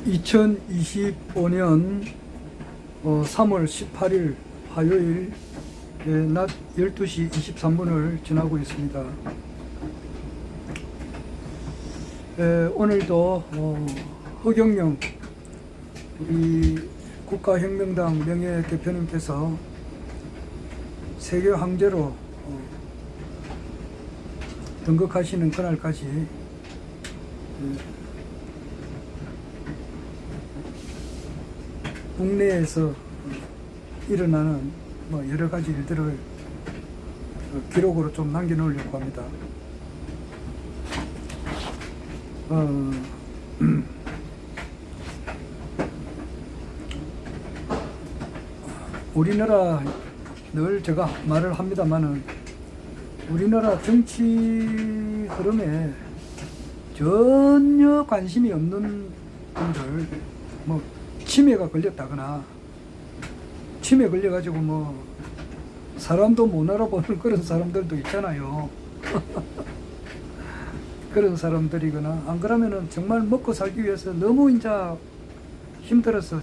2025년 3월 18일 화요일 낮 12시 23분을 지나고 있습니다. 오늘도 허경영 우리 국가혁명당 명예대표님께서 세계 황제로 등극하시는 그날까지 국내에서 일어나는 여러 가지 일들을 기록으로 좀 남겨놓으려고 합니다. 우리나라 늘 제가 말을 합니다만은 우리나라 정치 흐름에 전혀 관심이 없는 분들, 치매가 걸렸다거나 치매 걸려가지고 사람도 못 알아보는 그런 사람들도 있잖아요. 그런 사람들이거나 안 그러면은 정말 먹고 살기 위해서 너무 이제 힘들어서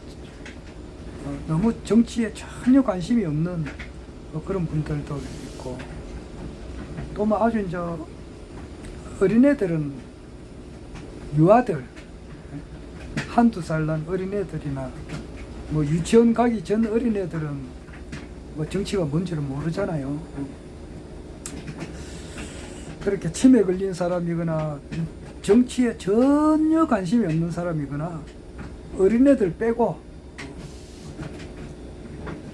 너무 정치에 전혀 관심이 없는 그런 분들도 있고, 또 아주 이제 어린애들은 유아들 한두 살 난 어린애들이나 유치원 가기 전 어린애들은 정치가 뭔지를 모르잖아요. 그렇게 치매 걸린 사람이거나 정치에 전혀 관심이 없는 사람이거나 어린애들 빼고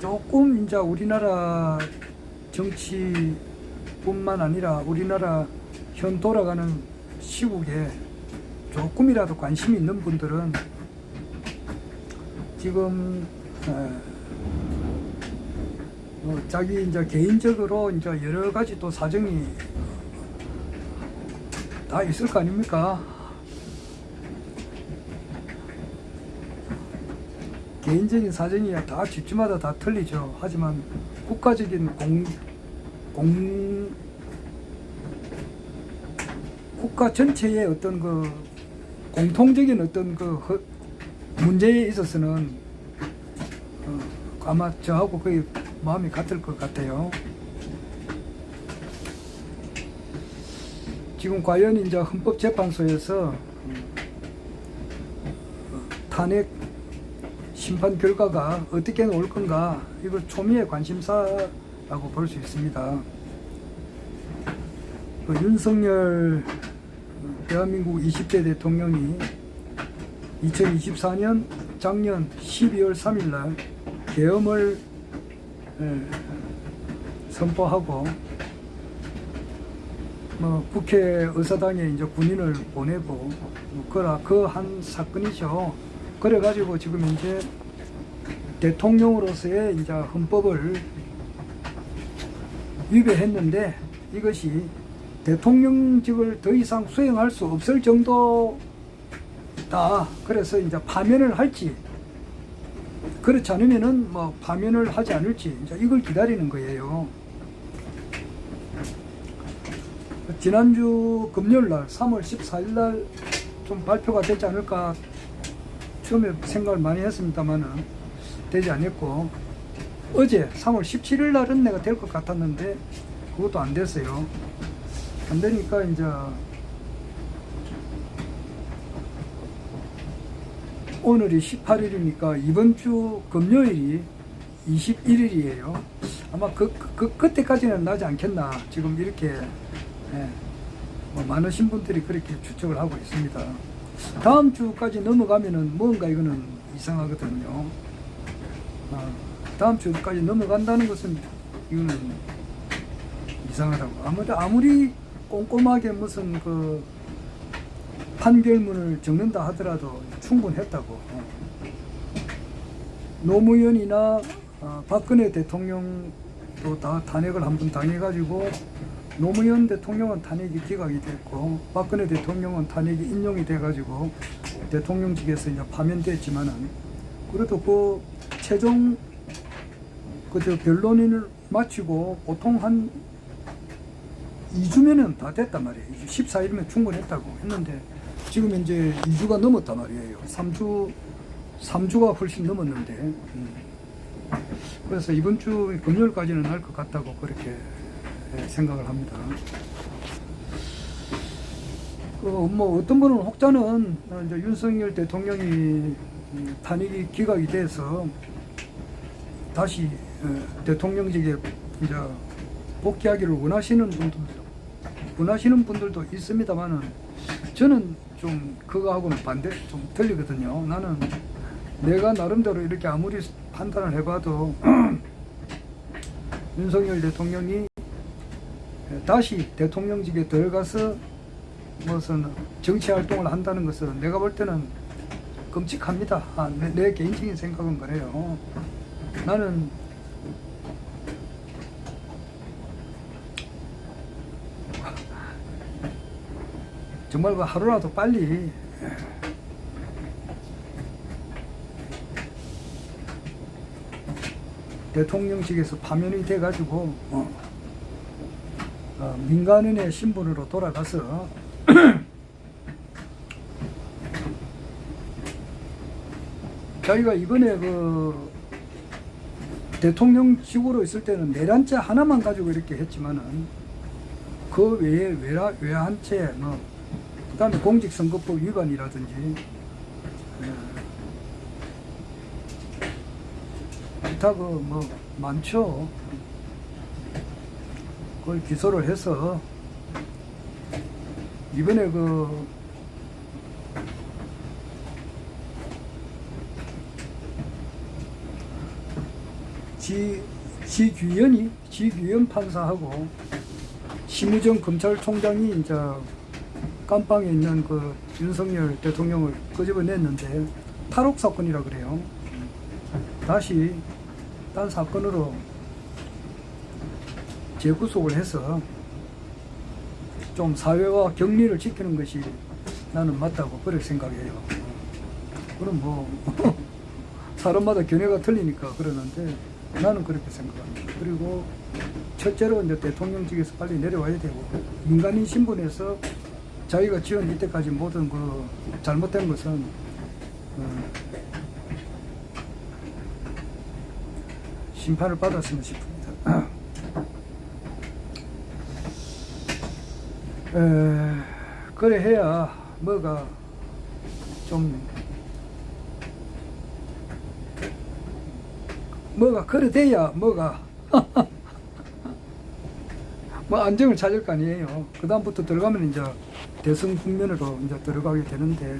조금 이제 우리나라 정치뿐만 아니라 우리나라 현 돌아가는 시국에 조금이라도 관심이 있는 분들은 지금 자기 이제 개인적으로 이제 여러 가지 또 사정이 다 있을 거 아닙니까? 개인적인 사정이 다 집집마다 다 틀리죠. 하지만 국가적인 국가 전체의 어떤 공통적인 어떤 문제에 있어서는 아마 저하고 거의 마음이 같을 것 같아요. 지금 과연 이제 헌법재판소에서 탄핵 심판 결과가 어떻게 나올 건가, 이걸 초미의 관심사라고 볼 수 있습니다. 윤석열 대한민국 20대 대통령이 2024년 작년 12월 3일 날 계엄을 선포하고 국회 의사당에 이제 군인을 보내고 그 한 사건이죠. 그래가지고 지금 이제 대통령으로서의 이제 헌법을 위배했는데 이것이 대통령직을 더 이상 수행할 수 없을 정도다. 그래서 이제 파면을 할지, 그렇지 않으면은 파면을 하지 않을지 이제 이걸 기다리는 거예요. 지난주 금요일 날 3월 14일 날 좀 발표가 되지 않을까 처음에 생각을 많이 했습니다만은 되지 않았고, 어제 3월 17일 날은 내가 될 것 같았는데 그것도 안 됐어요. 안 되니까 이제 오늘이 18일이니까 이번 주 금요일이 21일이에요. 아마 그때까지는 나지 않겠나, 지금 이렇게 많으신 분들이 그렇게 추측을 하고 있습니다. 다음 주까지 넘어가면은 뭔가 이거는 이상하거든요. 다음 주까지 넘어간다는 것은 이거는 이상하다고. 아무리 꼼꼼하게 무슨 판결문을 적는다 하더라도 충분했다고. 노무현이나 박근혜 대통령도 다 탄핵을 한 번 당해가지고 노무현 대통령은 탄핵이 기각이 됐고 박근혜 대통령은 탄핵이 인용이 돼가지고 대통령직에서 이제 파면됐지만은, 그래도 최종 변론을 마치고 보통 한 2주면은 다 됐단 말이에요. 14일이면 충분했다고 했는데 지금 이제 2주가 넘었단 말이에요. 3주가 훨씬 넘었는데. 그래서 이번 주 금요일까지는 할 것 같다고 그렇게 생각을 합니다. 뭐 어떤 분은 혹자는 이제 윤석열 대통령이 탄핵이 기각이 돼서 다시 대통령직에 이제 복귀하기를 원하시는 분들도 있습니다만은 저는 좀 그거하고는 좀 틀리거든요. 나는 내가 나름대로 이렇게 아무리 판단을 해봐도 윤석열 대통령이 다시 대통령직에 들어가서 무슨 정치 활동을 한다는 것은 내가 볼 때는 끔찍합니다. 내 개인적인 생각은 그래요. 나는 정말 그 하루라도 빨리 대통령직에서 파면이 돼가지고 민간인의 신분으로 돌아가서 자기가 이번에 그 대통령직으로 있을 때는 내란죄 하나만 가지고 이렇게 했지만은 그 외에 외환 채 그다음에 공직선거법 위반이라든지 기타 그 많죠. 그걸 기소를 해서 이번에 그 지규현 판사하고 심우정 검찰총장이 이제 깜빵에 있는 그 윤석열 대통령을 끄집어냈는데 탈옥 사건이라 그래요. 다시 딴 사건으로 재구속을 해서 좀 사회와 격리를 지키는 것이 나는 맞다고 그렇게 생각해요. 그럼 뭐 사람마다 견해가 틀리니까 그러는데 나는 그렇게 생각합니다. 그리고 첫째로 이제 대통령직에서 빨리 내려와야 되고 민간인 신분에서 자기가 지은 이때까지 모든 그 잘못된 것은 심판을 받았으면 싶습니다. 그래 해야 뭐가 좀 뭐가 그래 돼야 뭐가 뭐 안정을 찾을 거 아니에요. 그 다음부터 들어가면 이제 대선 국면으로 이제 들어가게 되는데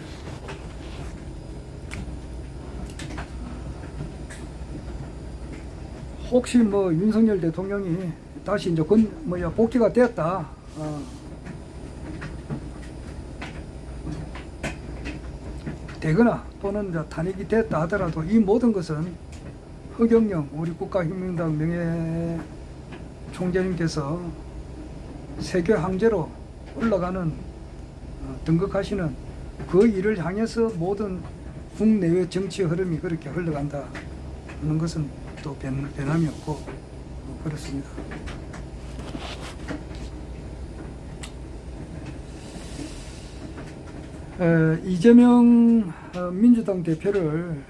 혹시 뭐 윤석열 대통령이 다시 이제 복귀가 되었다. 되거나 또는 이제 탄핵이 됐다 하더라도 이 모든 것은 허경영 우리 국가혁명당 명예 총재님께서 세계 황제로 올라가는 등극하시는 그 일을 향해서 모든 국내외 정치 흐름이 그렇게 흘러간다 하는 것은 또 변함이 없고 그렇습니다. 이재명 민주당 대표를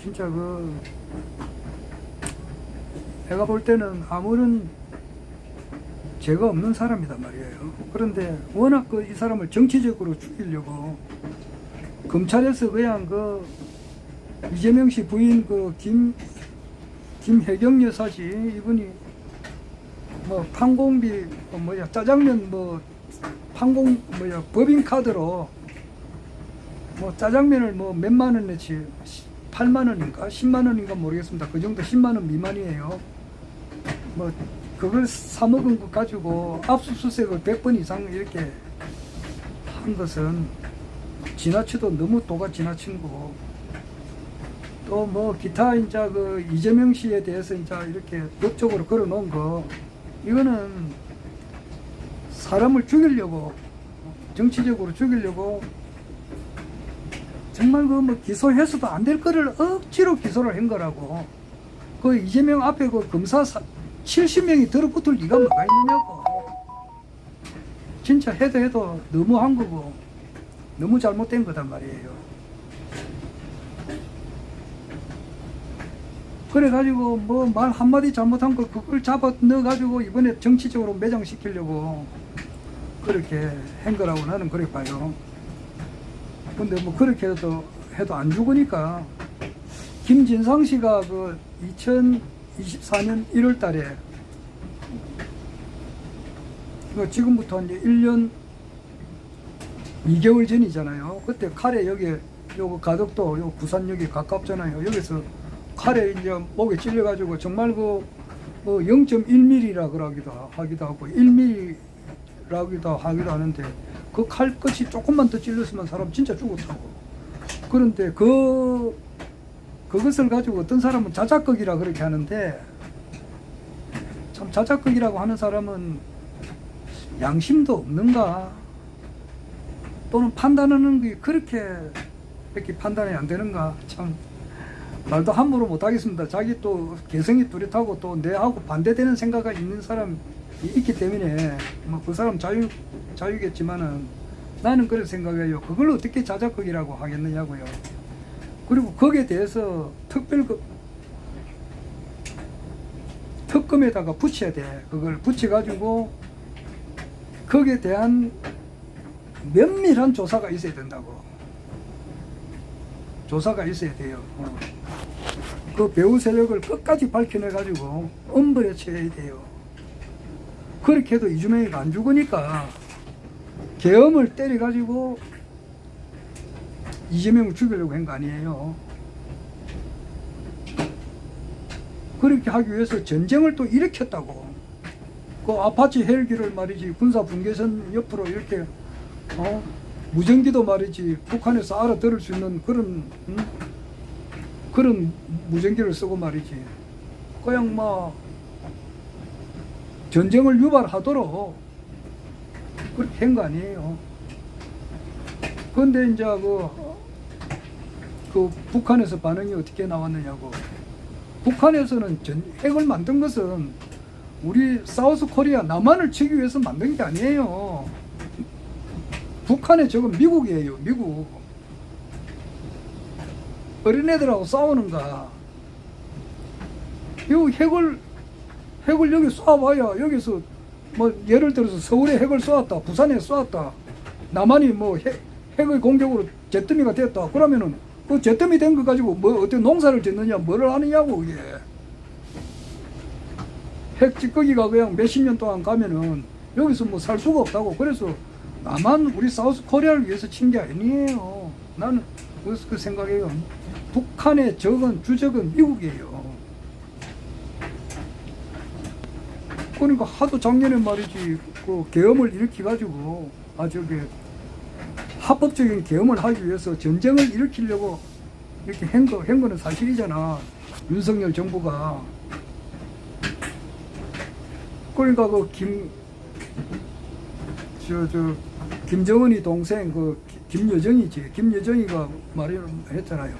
진짜 내가 볼 때는 아무런 죄가 없는 사람이단 말이에요. 그런데 워낙 이 사람을 정치적으로 죽이려고 검찰에서 그냥 이재명 씨 부인 김혜경 여사지 이분이 판공비 짜장면 법인카드로 짜장면을 몇만 원 내지 8만 원인가 10만 원인가 모르겠습니다. 그 정도 10만 원 미만이에요. 그걸 사 먹은 것 가지고 압수수색을 100번 이상 이렇게 한 것은 지나치도 너무 도가 지나친 거고 또 기타 이제 이재명 씨에 대해서 이제 이렇게 법적으로 걸어 놓은 거 이거는 사람을 죽이려고 정치적으로 죽이려고 정말 기소해서도 안 될 거를 억지로 기소를 한 거라고. 이재명 앞에 검사 70명이 들어붙을 리가 뭐가 있느냐고. 진짜 해도 너무한 거고 너무 잘못된 거단 말이에요. 그래가지고 뭐 말 한마디 잘못한 거 그걸 잡아 넣어가지고 이번에 정치적으로 매장시키려고 그렇게 한 거라고 나는 그래 봐요. 근데 뭐 그렇게 해도 안 죽으니까 김진상 씨가 그 2024년 1월 달에 지금부터 이제 1년 2개월 전이잖아요. 그때 칼에 여기 요거 가덕도 요 부산역이 가깝잖아요. 여기서 칼에 이제 목에 찔려가지고 정말 그 0.1mm라 하기도 하고 1mm라기도 하기도 하는데 그 칼 끝이 조금만 더 찔렸으면 사람 진짜 죽었다고. 그런데 그것을 가지고 어떤 사람은 자작극이라 그렇게 하는데 참 자작극이라고 하는 사람은 양심도 없는가? 또는 판단하는 게 그렇게 판단이 안 되는가? 참 말도 함부로 못 하겠습니다. 자기 또 개성이 뚜렷하고 또 내하고 반대되는 생각이 있는 사람이 있기 때문에 뭐 그 사람 자유겠지만은 나는 그렇게 생각해요. 그걸 어떻게 자작극이라고 하겠느냐고요. 그리고 거기에 대해서 특검에다가 붙여야 돼. 그걸 붙여가지고 거기에 대한 면밀한 조사가 있어야 된다고. 조사가 있어야 돼요. 그 배우 세력을 끝까지 밝혀내가지고 엄벌에 처해야 돼요. 그렇게 해도 이주명이가 안 죽으니까 계엄을 때려가지고 이재명을 죽이려고 한 거 아니에요. 그렇게 하기 위해서 전쟁을 또 일으켰다고. 그 아파치 헬기를 말이지 군사 분계선 옆으로 이렇게 무전기도 말이지 북한에서 알아들을 수 있는 그런 무전기를 쓰고 말이지 그냥 막 전쟁을 유발하도록 그렇게 한 거 아니에요. 그런데 이제 그 북한에서 반응이 어떻게 나왔느냐고. 북한에서는 핵을 만든 것은 우리 사우스 코리아 남한을 치기 위해서 만든 게 아니에요. 북한의 적은 미국이에요. 미국. 어린애들하고 싸우는가. 이 핵을 여기 쏴봐야 여기서 뭐 예를 들어서 서울에 핵을 쏘았다. 부산에 쏘았다. 남한이 뭐 핵의 공격으로 잿더미가 됐다. 그러면은 그 잿더미 된 거 가지고 뭐 어떻게 농사를 짓느냐 뭐를 하느냐고 이게. 핵 찌꺼기가 그냥 몇십 년 동안 가면은 여기서 뭐 살 수가 없다고. 그래서 나만 우리 사우스 코리아를 위해서 친 게 아니에요. 나는 그 생각이에요. 북한의 적은 주적은 미국이에요. 그러니까 하도 작년에 말이지 그 계엄을 일으켜가지고 합법적인 계엄을 하기 위해서 전쟁을 일으키려고 이렇게 한 거는 사실이잖아. 윤석열 정부가. 그러니까 김정은이 동생 김여정이지. 김여정이가 말을 했잖아요.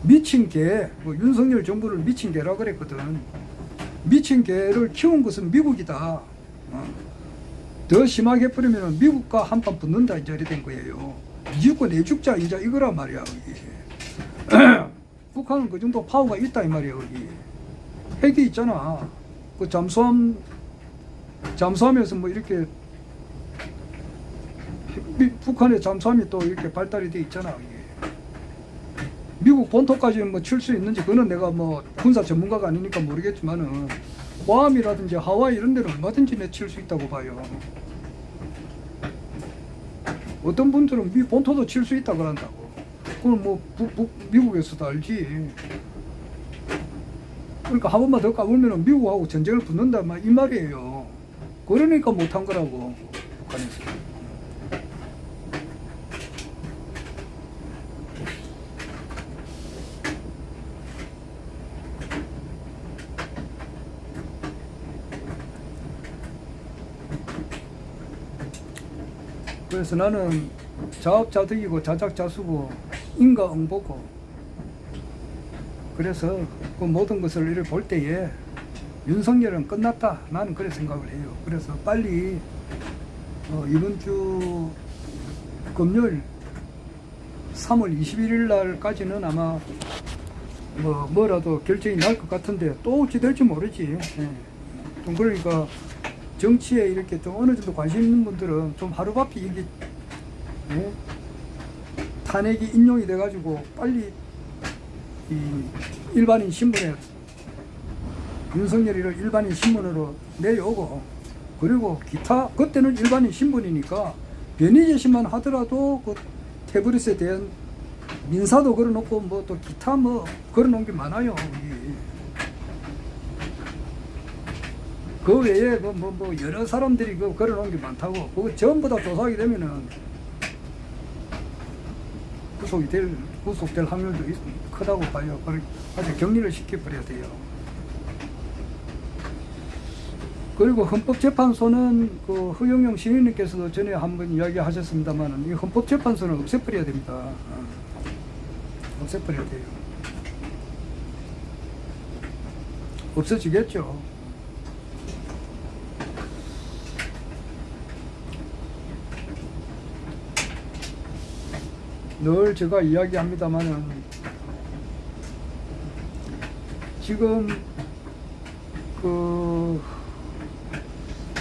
미친 개, 윤석열 정부를 미친 개라 그랬거든. 미친 개를 키운 것은 미국이다. 더 심하게 해버리면 미국과 한판 붙는다 이제 이래 된 거예요. 이죽고 내죽자 이제 이거란 말이야. 북한은 그 정도 파워가 있다 이 말이야. 여기 핵이 있잖아. 그 잠수함에서 뭐 이렇게 북한의 잠수함이 또 이렇게 발달이 돼 있잖아. 미국 본토까지 뭐 칠 수 있는지 그거는 내가 뭐 군사 전문가가 아니니까 모르겠지만은 괌이라든지 하와이 이런 데는 얼마든지 칠 수 있다고 봐요. 어떤 분들은 본토도 칠 수 있다 그런다고. 그건 뭐 미국에서도 알지. 그러니까 한 번만 더 까불면 미국하고 전쟁을 붙는다 이 말이에요. 그러니까 못한 거라고 북한에서. 그래서 나는 자업자득이고 자작자수고 인과응보고 그래서 그 모든 것을 이렇게 볼 때에 윤석열은 끝났다. 나는 그렇게 생각을 해요. 그래서 빨리 이번 주 금요일 3월 21일 날까지는 아마 뭐라도 결정이 날 것 같은데 또 어찌 될지 모르지. 예. 좀 그러니까 정치에 이렇게 좀 어느 정도 관심 있는 분들은 좀 하루바삐 이게 예? 탄핵이 인용이 돼가지고 빨리 이 일반인 신분에 윤석열이를 일반인 신분으로 내려오고, 그리고 기타 그때는 일반인 신분이니까 변희재심만 하더라도 그 태블릿에 대한 민사도 걸어놓고 뭐 또 기타 뭐 걸어놓은 게 많아요. 여기. 그 외에 뭐 여러 사람들이 그 걸어놓은 게 많다고. 그거 전부 다 조사하게 되면은 구속될 확률도 크다고 봐요. 아주 격리를 시켜버려야 돼요. 그리고 헌법재판소는 그 허경영 시민님께서도 전에 한번 이야기하셨습니다만, 이 헌법재판소는 없애버려야 됩니다. 없애버려야 돼요. 없어지겠죠. 늘 제가 이야기합니다만은 지금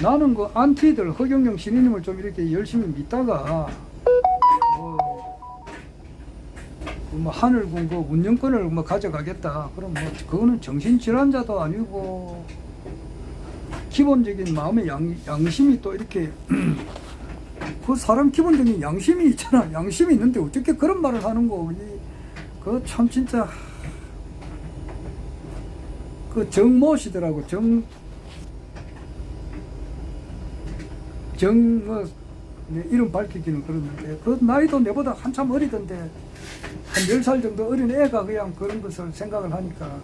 나는 그 안티들 허경영 신인님을 좀 이렇게 열심히 믿다가 뭐 하늘군 그 운영권을 뭐 가져가겠다. 그럼 뭐 그거는 정신질환자도 아니고 기본적인 마음의 양심이 또 이렇게 그 사람 기본적인 양심이 있잖아. 양심이 있는데 어떻게 그런 말을 하는 거. 그 참 진짜 그 정모시더라고. 뭐 이름 밝히기는 그러는데 그 나이도 내보다 한참 어리던데 한 10살 정도 어린 애가 그냥 그런 것을 생각을 하니까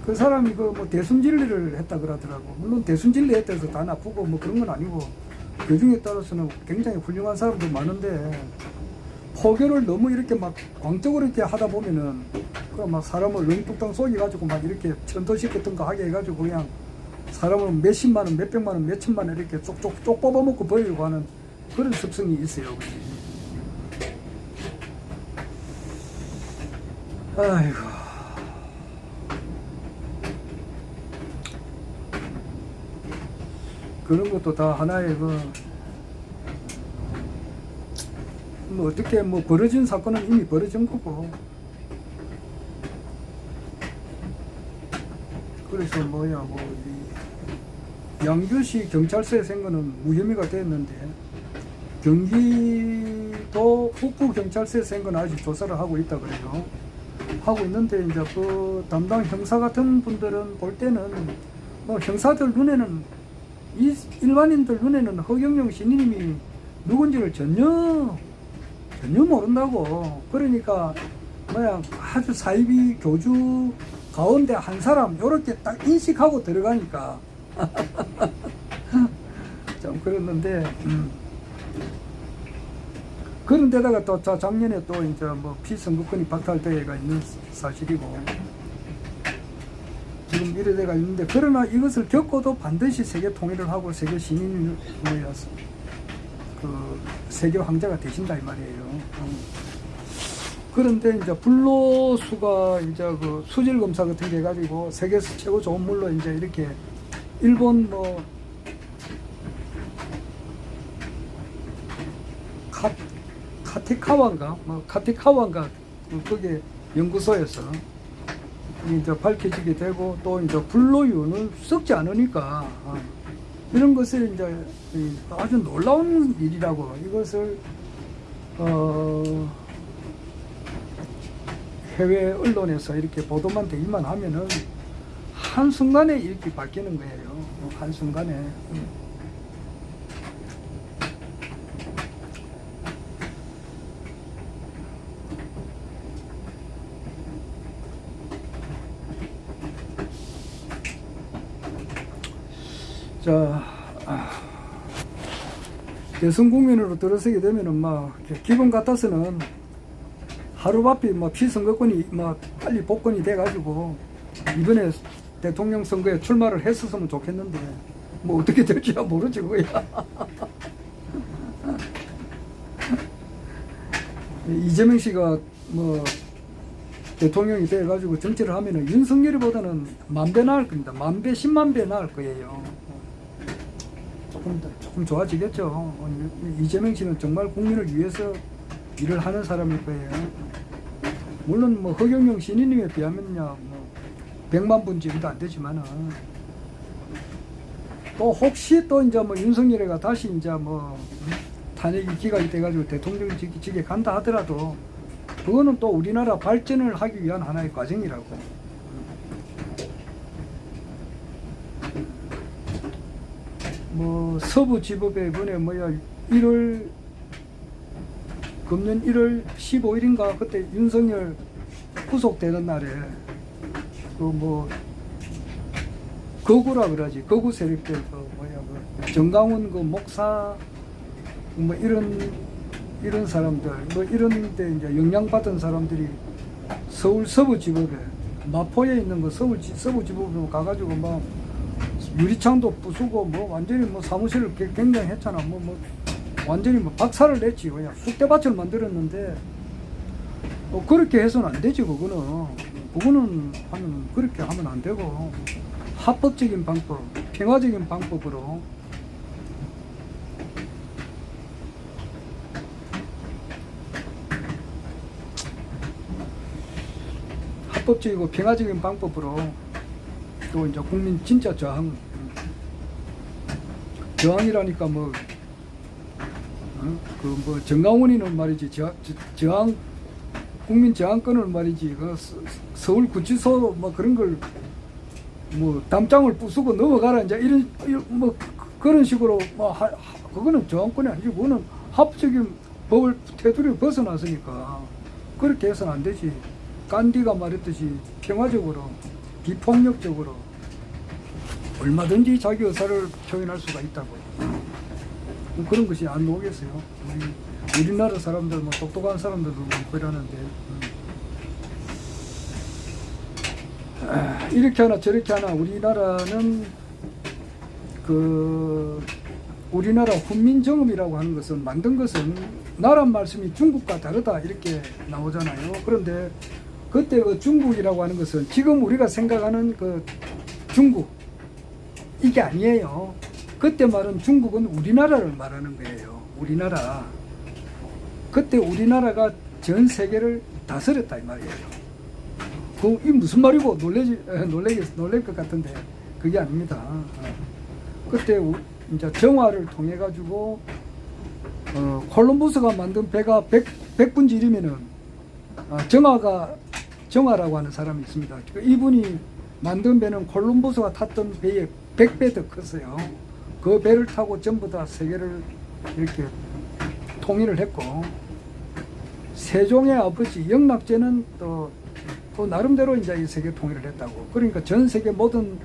그 사람이 그 뭐 대순진리를 했다 그러더라고. 물론 대순진리 했다 해서 다 나쁘고 뭐 그런 건 아니고 교중에 따라서는 굉장히 훌륭한 사람도 많은데 포교를 너무 이렇게 막 광적으로 이렇게 하다 보면은 그 막 사람을 렁뚱땅 속여가지고 막 이렇게 천도식 같은 거 하게 해가지고 그냥 사람을 몇십만 원, 몇백만 원, 몇천만 원 이렇게 쪽쪽 뽑아먹고 버리려고 하는 그런 습성이 있어요. 아이고. 그런 것도 다 하나의 뭐 어떻게 뭐 벌어진 사건은 이미 벌어진 거고. 그래서 양주시 경찰서에 생거는 무혐의가 됐는데 경기도 북부경찰서에 생거는 아직 조사를 하고 있다 그래요. 하고 있는데 이제 그 담당 형사 같은 분들은 볼 때는 뭐 형사들 눈에는 일반인들 눈에는 허경영 신임이 누군지를 전혀 모른다고. 그러니까 아주 사이비 교주 가운데 한 사람 요렇게 딱 인식하고 들어가니까 좀 그랬는데 그런 데다가 또 작년에 또 이제 뭐 피선거권이 박탈대회가 있는 사실이고 지금 이래 돼가 있는데, 그러나 이것을 겪고도 반드시 세계 통일을 하고 세계 시민을 세계 황제가 되신다 이 말이에요. 그런데 이제 불로수가 이제 그 수질 검사 같은 게 해가지고 세계에서 최고 좋은 물로 이제 이렇게 일본 카티카와인가 그게 연구소에서 이제 밝혀지게 되고, 또 이제 불로유는 썩지 않으니까 이런 것을 이제 아주 놀라운 일이라고, 이것을 해외 언론에서 이렇게 보도만 되기만 하면은 한순간에 이렇게 바뀌는 거예요. 한순간에. 자, 대선 국면으로 들어서게 되면은 기분 같아서는 하루바삐 피선거권이 빨리 복권이 돼가지고 이번에 대통령 선거에 출마를 했었으면 좋겠는데 뭐 어떻게 될지야 모르지 그거야. 이재명 씨가 뭐 대통령이 돼가지고 정치를 하면은 윤석열이보다는 만 배 나을 겁니다. 만 배, 10만 배 나을 거예요. 조금 좋아지겠죠. 이재명 씨는 정말 국민을 위해서 일을 하는 사람일 거예요. 물론 뭐 허경영 신인님에 비하면요, 뭐 100만 분 정도 안 되지만은 또 혹시 또 이제 뭐 윤석열이가 다시 이제 뭐 탄핵이 기각이 돼가지고 대통령직에 간다 하더라도 그거는 또 우리나라 발전을 하기 위한 하나의 과정이라고. 뭐 서부지법에 이번에 뭐야 1월 금년 1월 15일인가 그때 윤석열 구속되는 날에 그 뭐 거구라 그러지, 거구 세력들 그 뭐야 그 정강훈 그 목사 뭐 이런 사람들 뭐 이런데 이제 영향받은 사람들이 서울 서부지법에 마포에 있는 그 서부지법으로 가가지고 막 유리창도 부수고 뭐 완전히 뭐 사무실을 굉장히 했잖아. 뭐 완전히 뭐 박살을 냈지. 그냥 쑥대밭을 만들었는데 그렇게 해서는 안 되지. 그거는 하면 그렇게 하면 안 되고 합법적인 방법, 평화적인 방법으로 합법적이고 평화적인 방법으로 또 이제 국민 진짜 저항이라니까 뭐 그 뭐 정강훈이는 말이지 저항 국민 저항권을 말이지 그 서울 구치소 뭐 그런 걸 뭐 담장을 부수고 넘어가라 이제 이런 뭐 그런 식으로 뭐 그거는 저항권이 아니지. 그거는 합법적인 법을 테두리를 벗어났으니까 그렇게 해서는 안 되지. 간디가 말했듯이 평화적으로 비폭력적으로 얼마든지 자기 의사를 표현할 수가 있다고. 그런 것이 안 나오겠어요. 우리나라 사람들 뭐 똑똑한 사람들도 많고 이러는데 이렇게 하나 저렇게 하나 우리나라는 그 우리나라 훈민정음이라고 하는 것은 만든 것은 나란 말씀이 중국과 다르다 이렇게 나오잖아요. 그런데 그때 그 중국이라고 하는 것은 지금 우리가 생각하는 그 중국 이게 아니에요. 그때 말은 중국은 우리나라를 말하는 거예요. 우리나라. 그때 우리나라가 전 세계를 다스렸다 이 말이에요. 이 무슨 말이고 놀랄 것 같은데 그게 아닙니다. 그때 이제 정화를 통해 가지고 콜럼버스가 만든 배가 100분지 1이면은 정화라고 하는 사람이 있습니다. 이분이 만든 배는 콜럼버스가 탔던 배에 100배 더 컸어요. 그 배를 타고 전부 다 세계를 이렇게 통일을 했고 세종의 아버지 영락제는 또 나름대로 이제 이 세계 통일을 했다고. 그러니까 전 세계 모든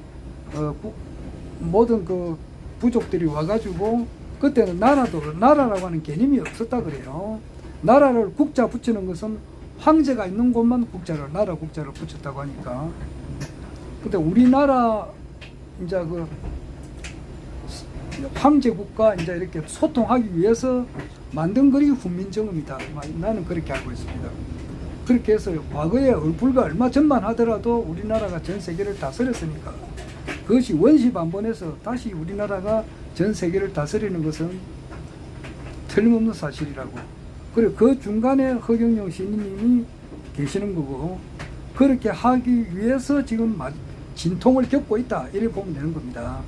그 부족들이 와가지고 그때는 나라라고 하는 개념이 없었다 그래요. 나라를 국자 붙이는 것은 황제가 있는 곳만 나라 국자를 붙였다고 하니까. 근데 우리나라 이제 그 황제국가 이제 이렇게 소통하기 위해서 만든 것이 훈민정음이다. 나는 그렇게 알고 있습니다. 그렇게 해서 과거에 불과 얼마 전만 하더라도 우리나라가 전 세계를 다스렸으니까 그것이 원시반본해서 다시 우리나라가 전 세계를 다스리는 것은 틀림없는 사실이라고. 그리고 그 중간에 허경영 신인님이 계시는 거고 그렇게 하기 위해서 지금 진통을 겪고 있다 이렇게 보면 되는 겁니다.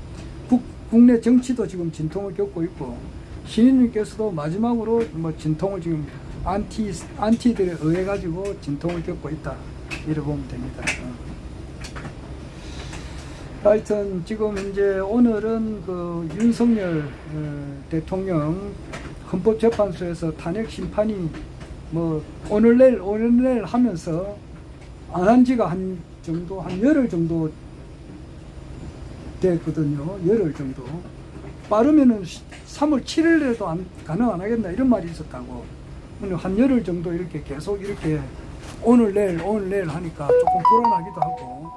국내 정치도 지금 진통을 겪고 있고 신인님께서도 마지막으로 뭐 진통을 지금 안티들에 의해 가지고 진통을 겪고 있다 이렇게 보면 됩니다. 하여튼 지금 이제 오늘은 그 윤석열 대통령 헌법재판소에서 탄핵 심판이 뭐 오늘 내일 하면서 안 한 지가 한 열흘 정도 됐거든요. 열흘 정도. 빠르면은 3월 7일에도 가능 안 하겠나 이런 말이 있었다고. 한 열흘 정도 이렇게 계속 이렇게 오늘 내일 하니까 조금 불안하기도 하고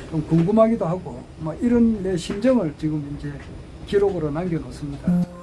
좀 궁금하기도 하고 뭐 이런 내 심정을 지금 이제 기록으로 남겨놓습니다.